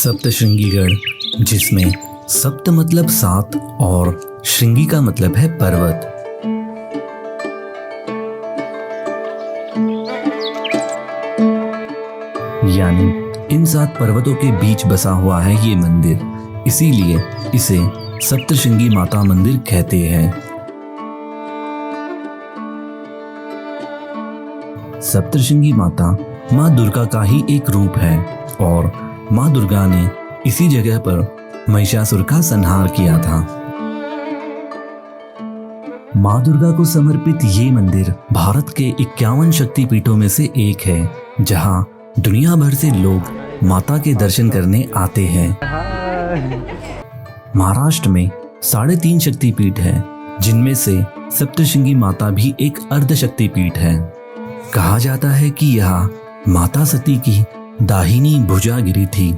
सप्तशृंगीगढ़, जिसमें सप्त मतलब सात और श्रृंगी का मतलब है पर्वत। यानी इन सात पर्वतों के बीच बसा हुआ है ये मंदिर, इसीलिए इसे सप्तशृंगी माता मंदिर कहते हैं। सप्तशृंगी माता माँ दुर्गा का ही एक रूप है और माँ दुर्गा ने इसी जगह पर महिषासुर का संहार किया था। माँ दुर्गा को समर्पित ये मंदिर भारत के 51 शक्तिपीठों में से एक है, जहाँ दुनिया भर से लोग माता के दर्शन करने आते हैं। महाराष्ट्र में 3.5 शक्तिपीठ है, जिनमें से सप्तशृंगी माता भी एक अर्ध शक्तिपीठ है। कहा जाता है कि यह माता सती की दाहिनी भुजागिरी थी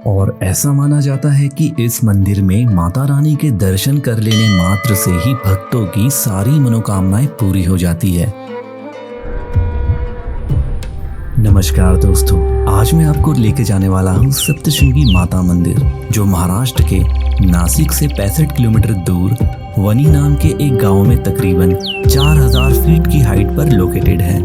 और ऐसा माना जाता है कि इस मंदिर में माता रानी के दर्शन कर लेने मात्र से ही भक्तों की सारी मनोकामनाएं पूरी हो जाती है। नमस्कार दोस्तों, आज मैं आपको लेके जाने वाला हूँ सप्तशृंगी माता मंदिर, जो महाराष्ट्र के नासिक से 65 किलोमीटर दूर वनी नाम के एक गांव में तकरीबन 4000 फीट की हाइट पर लोकेटेड है।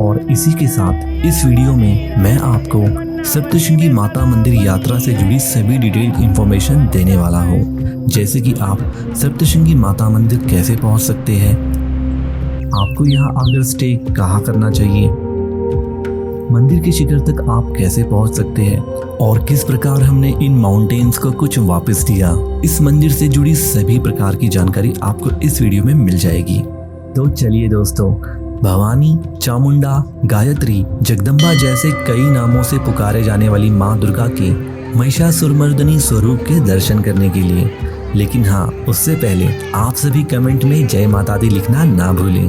और इसी के साथ इस वीडियो में मैं आपको सप्तशृंगी माता मंदिर यात्रा से जुड़ी सभी डिटेल्ड इंफॉर्मेशन देने वाला हूँ, जैसे कि आप सप्तशृंगी माता मंदिर कैसे पहुँच सकते हैं, आपको यहाँ आकर स्टे कहाँ करना चाहिए, मंदिर के शिखर तक आप कैसे पहुँच सकते हैं और किस प्रकार हमने इन माउंटेन्स को कुछ वापस दिया। इस मंदिर से जुड़ी सभी प्रकार की जानकारी आपको इस वीडियो में मिल जाएगी। तो चलिए दोस्तों, भवानी, चामुंडा, गायत्री, जगदम्बा जैसे कई नामों से पुकारे जाने वाली माँ दुर्गा के महिषासुरमर्दिनी स्वरूप के दर्शन करने के लिए, लेकिन हाँ, उससे पहले आप सभी कमेंट में जय माता दी लिखना ना भूलें।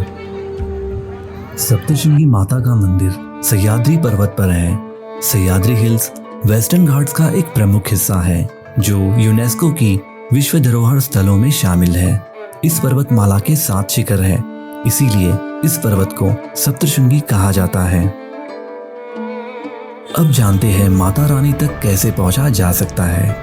सप्तशृंगी माता का मंदिर सह्याद्री पर्वत पर है। सह्याद्री हिल्स वेस्टर्न घाट्स का एक प्रमुख हिस्सा है, जो यूनेस्को की विश्व धरोहर स्थलों में शामिल है। इस पर्वतमाला के 7 शिखर है, इसीलिए इस पर्वत को सप्तशृंगी कहा जाता है। अब जानते हैं माता रानी तक कैसे पहुंचा जा सकता है।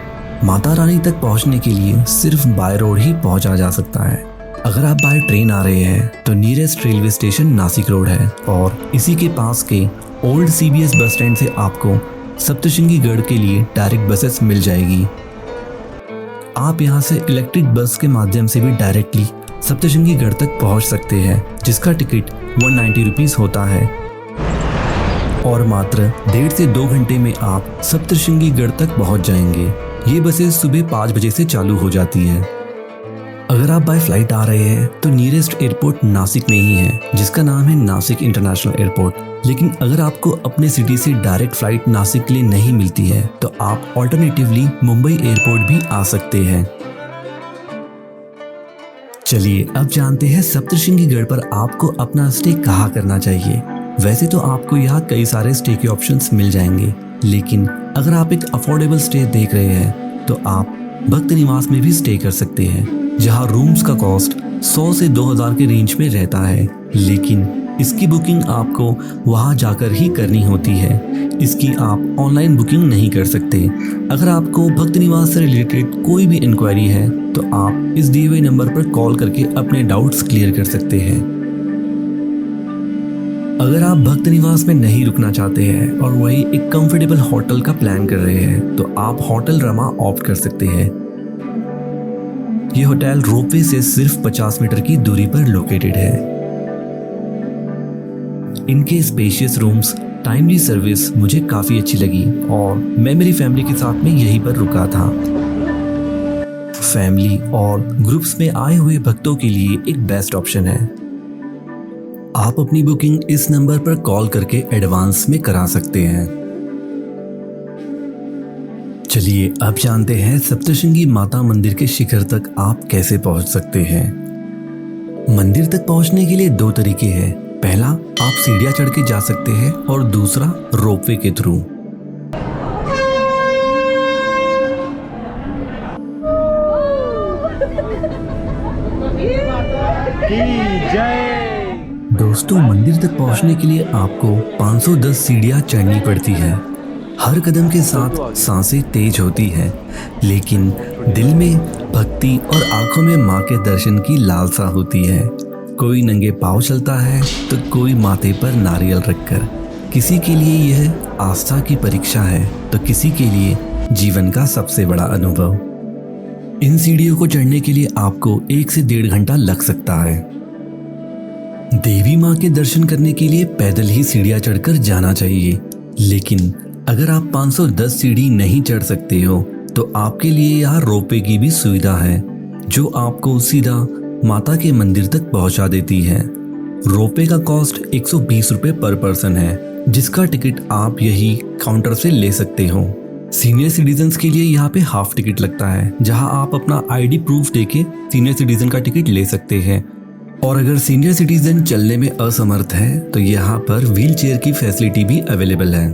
माता रानी तक पहुंचने के लिए सिर्फ बाय रोड ही पहुंचा जा सकता है। अगर आप बाय ट्रेन आ रहे हैं तो nearest railway station Nashik road है और इसी के पास के ओल्ड CBS बस स्टैंड से आपको सप्तशृंगी गढ़ के लिए डायरेक्ट बसेस मिल जाएगी। आप यहां से इलेक्ट्रिक बस के माध्यम से भी डायरेक्टली सप्तशृंगी गढ़ तक पहुंच सकते हैं, जिसका टिकट 190 रुपीज होता है और मात्र 1.5 से 2 घंटे में आप सप्तशृंगी गढ़ तक पहुंच जाएंगे। ये बसेस सुबह 5 बजे से चालू हो जाती है। अगर आप बाय फ्लाइट आ रहे हैं तो नियरेस्ट एयरपोर्ट नासिक में ही है, जिसका नाम है नासिक इंटरनेशनल एयरपोर्ट। लेकिन अगर आपको अपने सिटी से डायरेक्ट फ्लाइट नासिक के लिए नहीं मिलती है तो आप ऑल्टरनेटिवली मुंबई एयरपोर्ट भी आ सकते हैं। चलिए अब जानते हैं सप्तशृंगी गढ़ पर आपको अपना स्टे कहाँ करना चाहिए। वैसे तो आपको यहाँ कई सारे स्टे के ऑप्शंस मिल जाएंगे, लेकिन अगर आप एक अफोर्डेबल स्टे देख रहे हैं तो आप भक्त निवास में भी स्टे कर सकते हैं, जहाँ रूम्स का कॉस्ट 100 से 2000 के रेंज में रहता है। लेकिन इसकी बुकिंग आपको वहां जाकर ही करनी होती है, इसकी आप ऑनलाइन बुकिंग नहीं कर सकते। अगर आपको भक्त निवास से रिलेटेड कोई भी इंक्वायरी है तो आप इस दिए हुए नंबर पर कॉल करके अपने डाउट्स क्लियर कर सकते हैं। अगर आप भक्त निवास में नहीं रुकना चाहते हैं और वही एक कंफर्टेबल होटल का प्लान कर रहे हैं तो आप होटल रमा ऑप्ट कर सकते हैं। ये होटल रोपवे से सिर्फ 50 मीटर की दूरी पर लोकेटेड है। इनके स्पेशियस रूम्स, टाइमली सर्विस मुझे काफी अच्छी लगी और मैं मेरी फैमिली के साथ में यहीं पर रुका था। फैमिली और ग्रुप्स में आए हुए भक्तों के लिए एक बेस्ट ऑप्शन है। आप अपनी बुकिंग इस नंबर पर कॉल करके एडवांस में करा सकते हैं। चलिए अब जानते हैं सप्तशृंगी माता मंदिर के शिखर तक आप कैसे पहुंच सकते हैं। मंदिर तक पहुंचने के लिए 2 तरीके हैं। पहला, आप सीढ़ियां चढ़ के जा सकते हैं और दूसरा रोपवे के थ्रू। दोस्तों, मंदिर तक पहुंचने के लिए आपको 510 सीढ़ियां चढ़नी पड़ती है। हर कदम के साथ सांसें तेज होती हैं, लेकिन दिल में भक्ति और आंखों में माँ के दर्शन की लालसा होती है। कोई नंगे पाँव चलता है तो कोई माथे पर नारियल रखकर। किसी के लिए यह आस्था की परीक्षा है तो किसी के लिए जीवन का सबसे बड़ा अनुभव। इन सीढ़ियों को चढ़ने के लिए आपको 1 से 1.5 घंटा लग सकता है। देवी माँ के दर्शन करने के लिए पैदल ही सीढ़ियाँ चढ़कर जाना चाहिए, लेकिन अगर आप 510 सीढ़ी नहीं चढ़ सकते हो तो आपके लिए यहाँ रोपवे की भी सुविधा है, जो आपको सीधा माता के मंदिर तक पहुँचा देती है। रोपवे का कॉस्ट 120 रुपये पर पर्सन है, जिसका टिकट आप यही काउंटर से ले सकते हो। सीनियर सिटीजन्स के लिए यहाँ पे हाफ टिकट लगता है, जहाँ आप अपना आईडी प्रूफ देके सीनियर सिटीजन का टिकट ले सकते हैं। और अगर सीनियर सिटीजन चलने में असमर्थ है तो यहाँ पर व्हील चेयर की फैसिलिटी भी अवेलेबल है।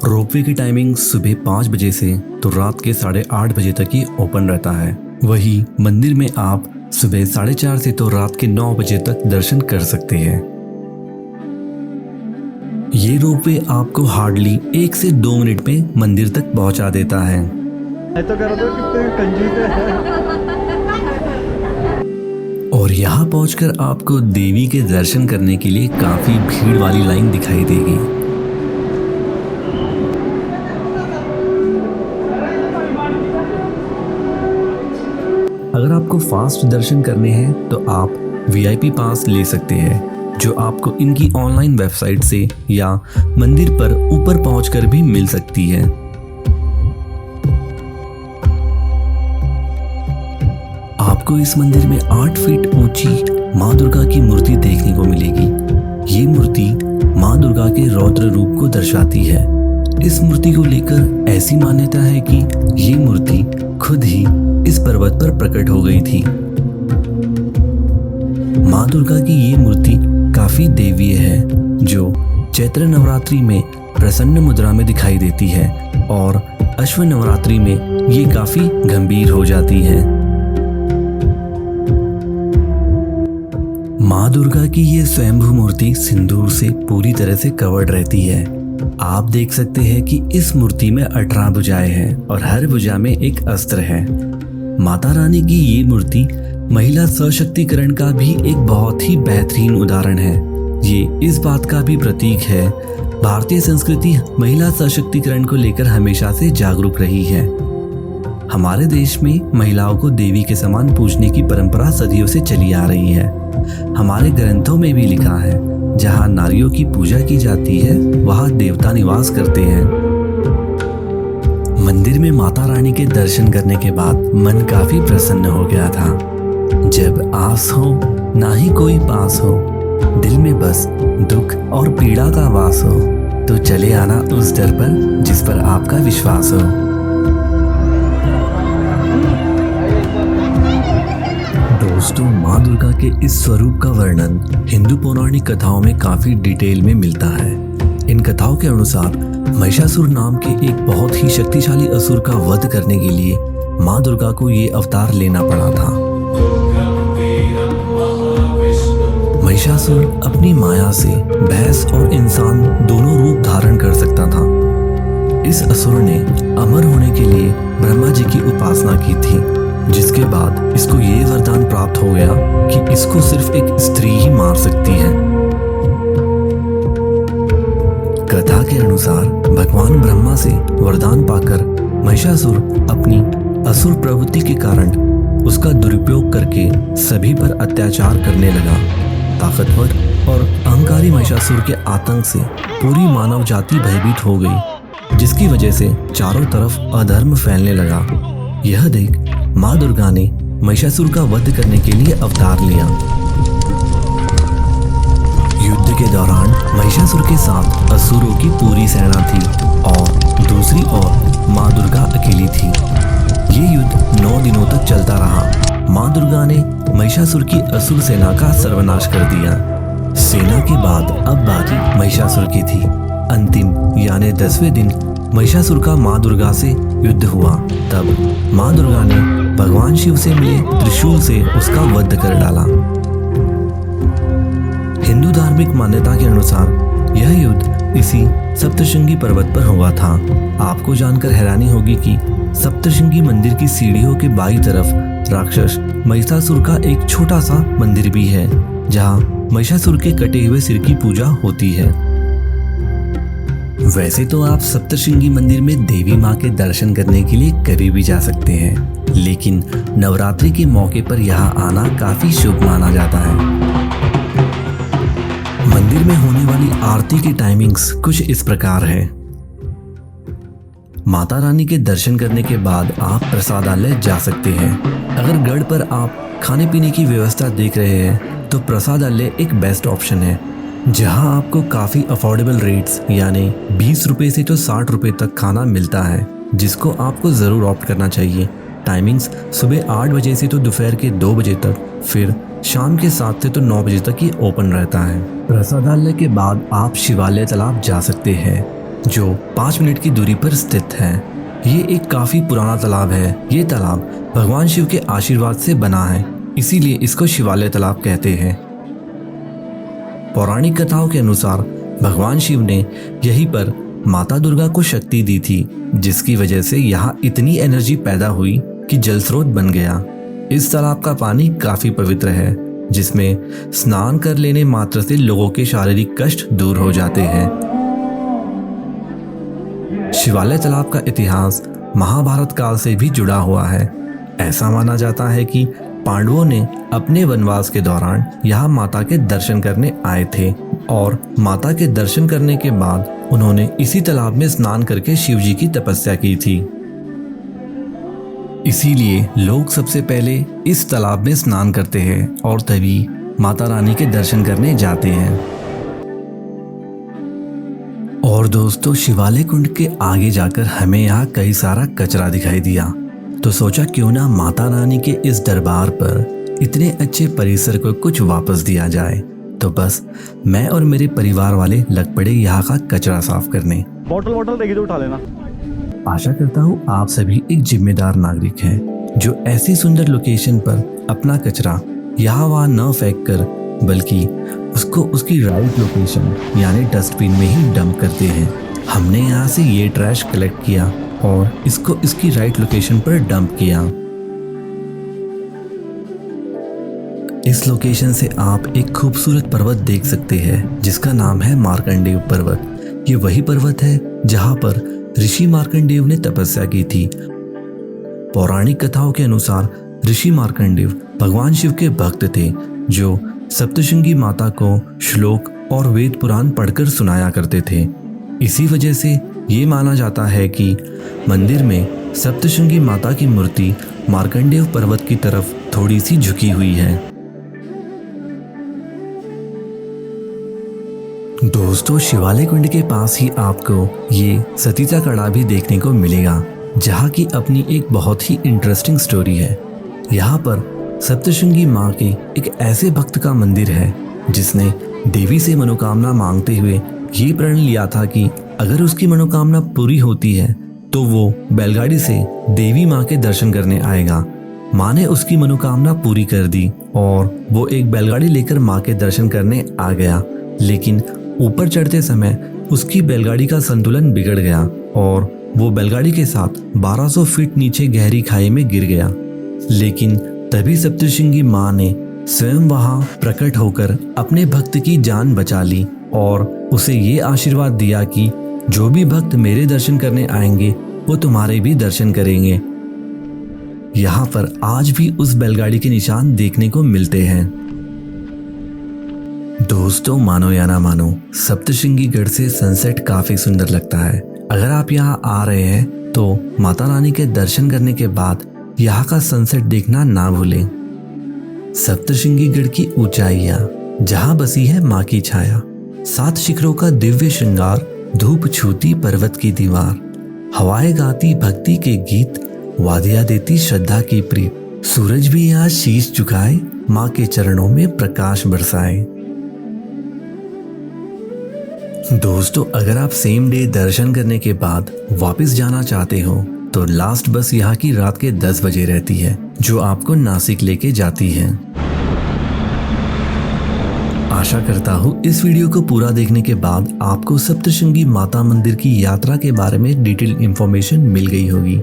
रोपवे की टाइमिंग सुबह 5 बजे से तो रात के 8:30 बजे तक ही ओपन रहता है। वही मंदिर में आप सुबह 4:30 से तो रात के 9 बजे तक दर्शन कर सकते हैं। ये रोपवे आपको हार्डली 1 से 2 मिनट में मंदिर तक पहुंचा देता है। तो कर दो, कितने कंजूस है। और यहाँ पहुंचकर आपको देवी के दर्शन करने के लिए काफी भीड़ वाली लाइन दिखाई देगी। अगर आपको फास्ट दर्शन करने हैं तो आप VIP पास ले सकते हैं, जो आपको इनकी ऑनलाइन वेबसाइट से या मंदिर पर ऊपर पहुंचकर भी मिल सकती है। आपको इस मंदिर में 8 फीट ऊंची माँ दुर्गा की मूर्ति देखने को मिलेगी। ये मूर्ति माँ दुर्गा के रौद्र रूप को दर्शाती है। इस मूर्ति को लेकर ऐसी मान्यता है कि ये मूर्ति खुद ही इस पर्वत पर प्रकट हो गई थी। माँ दुर्गा की ये मूर्ति काफी देवीय है, जो चैत्र नवरात्रि में प्रसन्न मुद्रा में दिखाई देती है और अश्व नवरात्रि में ये काफी गंभीर हो जाती है। माँ दुर्गा की ये स्वयंभू मूर्ति सिंदूर से पूरी तरह से कवर्ड रहती है। आप देख सकते हैं कि इस मूर्ति में 18 भुजाएं हैं और हर भुजा में एक अस्त्र है। माता रानी की ये मूर्ति महिला सशक्तिकरण का भी एक बहुत ही बेहतरीन उदाहरण है। ये इस बात का भी प्रतीक है, भारतीय संस्कृति महिला सशक्तिकरण को लेकर हमेशा से जागरूक रही है। हमारे देश में महिलाओं को देवी के समान पूजने की परंपरा सदियों से चली आ रही है। हमारे ग्रंथों में भी लिखा है, जहाँ नारियों की पूजा की जाती है वहाँ देवता निवास करते हैं। मंदिर में माता रानी के दर्शन करने के बाद मन काफी प्रसन्न हो गया था। जब आस हो ना ही कोई पास हो, दिल में बस दुख और पीड़ा का वास हो, तो चले आना उस दर पर जिस पर आपका विश्वास हो। दोस्तों, माँ दुर्गा के इस स्वरूप का वर्णन हिंदू पौराणिक कथाओं में काफी डिटेल में मिलता है। इन कथाओं के अनुसार महिषासुर नाम के एक बहुत ही शक्तिशाली असुर का वध करने के लिए माँ दुर्गा को ये अवतार लेना पड़ा था। महिषासुर अपनी माया से भैंस और इंसान दोनों रूप धारण कर सकता था। इस असुर ने अमर होने के लिए ब्रह्मा जी की उपासना की थी, जिसके बाद इसको ये वरदान प्राप्त हो गया कि इसको सिर्फ एक स्त्री ही मार सकती है। कथा के अनुसार भगवान ब्रह्मा से वरदान पाकर महिषासुर अपनी असुर प्रवृत्ति के कारण उसका दुरुपयोग करके सभी पर अत्याचार करने लगा। ताकतवर और अहंकारी महिषासुर के आतंक से पूरी मानव जाति भयभीत हो गई, जिसकी वजह से चारों तरफ अधर्म फैलने लगा। यह देख माँ दुर्गा ने महिषासुर का वध करने के लिए अवतार लिया। युद्ध के दौरान महिषासुर के साथ असुरों की पूरी सेना थी और दूसरी ओर माँ दुर्गा अकेली थी। ये युद्ध 9 दिनों तक चलता रहा। माँ दुर्गा ने महिषासुर की असुर सेना का सर्वनाश कर दिया। सेना के बाद अब बारी महिषासुर की थी। अंतिम यानी 10वें दिन महिषासुर का माँ दुर्गा से युद्ध हुआ। तब माँ दुर्गा ने भगवान शिव से मिले त्रिशूल से उसका वध कर डाला। हिंदू धार्मिक मान्यता के अनुसार यह युद्ध इसी सप्तशृंगी पर्वत पर हुआ था। आपको जानकर हैरानी होगी कि सप्तशृंगी मंदिर की सीढ़ियों के बाईं तरफ राक्षस महिषासुर का एक छोटा सा मंदिर भी है, जहां महिषासुर के कटे हुए सिर की पूजा होती है। वैसे तो आप सप्तशृंगी मंदिर में देवी माँ के दर्शन करने के लिए कभी भी जा सकते हैं, लेकिन नवरात्रि के मौके पर यहाँ आना काफी शुभ माना जाता है। मंदिर में होने वाली आरती की टाइमिंग्स कुछ इस प्रकार है। माता रानी के दर्शन करने के बाद आप प्रसादालय जा सकते हैं। अगर गढ़ पर आप खाने पीने की व्यवस्था देख रहे हैं तो प्रसादालय एक बेस्ट ऑप्शन है, जहां आपको काफी अफोर्डेबल रेट्स यानी 20 रुपए से तो 60 रुपए तक खाना मिलता है, जिसको आपको जरूर ऑप्ट करना चाहिए। टाइमिंग्स सुबह 8 बजे से तो दोपहर के 2 बजे तक, फिर शाम के 7 से तो 9 बजे तक ही ओपन रहता है। प्रसादालय के बाद आप शिवालय तालाब जा सकते हैं, जो 5 मिनट की दूरी पर स्थित है। ये एक काफी पुराना तालाब है। ये तालाब भगवान शिव के आशीर्वाद से बना है, इसीलिए इसको शिवालय तालाब कहते हैं। पौराणिक कथाओं के अनुसार भगवान शिव ने यहीं पर माता दुर्गा को शक्ति दी थी, जिसकी वजह से यहाँ इतनी एनर्जी पैदा हुई कि जल स्रोत बन गया। इस तालाब का पानी काफी पवित्र है, जिसमें स्नान कर लेने मात्र से लोगों के शारीरिक कष्ट दूर हो जाते हैं। शिवालय तालाब का इतिहास महाभारत काल से भी जुड़ा हुआ है। ऐसा माना जाता है कि पांडवों ने अपने वनवास के दौरान यहाँ माता के दर्शन करने आए थे और माता के दर्शन करने के बाद उन्होंने इसी तालाब में स्नान करके शिव जी की तपस्या की थी। इसीलिए लोग सबसे पहले इस तालाब में स्नान करते हैं और तभी माता रानी के दर्शन करने जाते हैं। और दोस्तों, शिवालय कुंड के आगे जाकर हमें यहाँ कई सारा कचरा दिखाई दिया, तो सोचा क्यों ना माता रानी के इस दरबार पर इतने अच्छे परिसर को कुछ वापस दिया जाए। तो बस मैं और मेरे परिवार वाले लग पड़े यहाँ का कचरा साफ करने। बॉटल देगी तो उठा लेना। आशा करता हूँ आप सभी एक जिम्मेदार नागरिक हैं, जो ऐसी सुंदर लोकेशन पर अपना कचरा यहाँ वहाँ न फेंक कर बल्कि उसको उसकी राइट लोकेशन यानी डस्टबिन में ही डंप करते हैं। हमने यहाँ से ये ट्रैश कलेक्ट किया और इसको इसकी राइट लोकेशन पर डंप किया। इस लोकेशन से आप एक खूबसूरत पर्वत देख सकते हैं, जिसका नाम है मार्कंडेय पर्वत। ये वही पर्वत है जहां पर ऋषि मार्कंडेय ने तपस्या की थी। पौराणिक कथाओं के अनुसार ऋषि मार्कंडेय भगवान शिव के भक्त थे, जो सप्तशृंगी माता को श्लोक और वेद पुराण पढ़कर सुनाया करते थे। इसी वजह से ये माना जाता है कि मंदिर में सप्तशृंगी माता की मूर्ति मार्कंडेय पर्वत की तरफ थोड़ी सी झुकी हुई है। दोस्तों, शिवालय कुंड के पास ही आपको ये सतीचा कड़ा भी देखने को मिलेगा, जहाँ की अपनी एक बहुत ही इंटरेस्टिंग स्टोरी है। यहाँ पर सप्तशृंगी माँ के एक ऐसे भक्त का मंदिर है, जिसने देवी से मनोकामना मांगते हुए ये प्रण लिया था कि अगर उसकी मनोकामना पूरी होती है तो वो बैलगाड़ी से देवी माँ के दर्शन करने आएगा। माँ ने उसकी मनोकामना पूरी कर दी और वो एक बैलगाड़ी लेकर माँ के दर्शन करने आ गया, लेकिन ऊपर चढ़ते समय उसकी बैलगाड़ी का संतुलन बिगड़ गया और वो बैलगाड़ी के साथ 1200 फीट नीचे गहरी खाई में गिर गया। लेकिन तभी सप्तशृंगी माँ ने स्वयं वहां प्रकट होकर अपने भक्त की जान बचा ली और उसे ये आशीर्वाद दिया कि जो भी भक्त मेरे दर्शन करने आएंगे वो तुम्हारे भी दर्शन करेंगे। यहाँ पर आज भी उस बैलगाड़ी के निशान देखने को मिलते हैं। दोस्तों, मानो या ना मानो, सप्तशृंगी गढ़ से सनसेट काफी सुंदर लगता है। अगर आप यहाँ आ रहे हैं तो माता रानी के दर्शन करने के बाद यहाँ का सनसेट देखना ना भूलें। सप्तशृंगी गढ़ की ऊंचाइयां, जहाँ बसी है माँ की छाया, 7 शिखरों का दिव्य श्रृंगार, धूप छूती पर्वत की दीवार, हवाएं गाती भक्ति के गीत, वादियां देती श्रद्धा की प्रीत, सूरज भी यहाँ शीश झुकाए, माँ के चरणों में प्रकाश बरसाए। दोस्तों, अगर आप सेम डे दर्शन करने के बाद वापस जाना चाहते हो तो लास्ट बस यहाँ की रात के 10 बजे रहती है, जो आपको नासिक लेके जाती है। आशा करता हूँ इस वीडियो को पूरा देखने के बाद आपको सप्तशृंगी माता मंदिर की यात्रा के बारे में डिटेल इंफॉर्मेशन मिल गई होगी।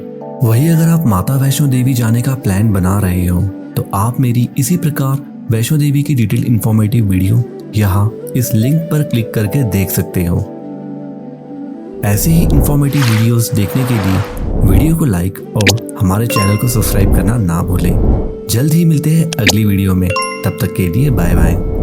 वही अगर आप माता वैष्णो देवी जाने का प्लान बना रहे हो तो आप मेरी इसी प्रकार वैष्णो देवी की डिटेल इंफॉर्मेटिव वीडियो यहाँ इस लिंक पर क्लिक करके देख सकते हो। ऐसे ही इंफॉर्मेटिव वीडियोस देखने के लिए वीडियो को लाइक और हमारे चैनल को सब्सक्राइब करना ना भूलें। जल्द ही मिलते हैं अगली वीडियो में, तब तक के लिए बाय बाय।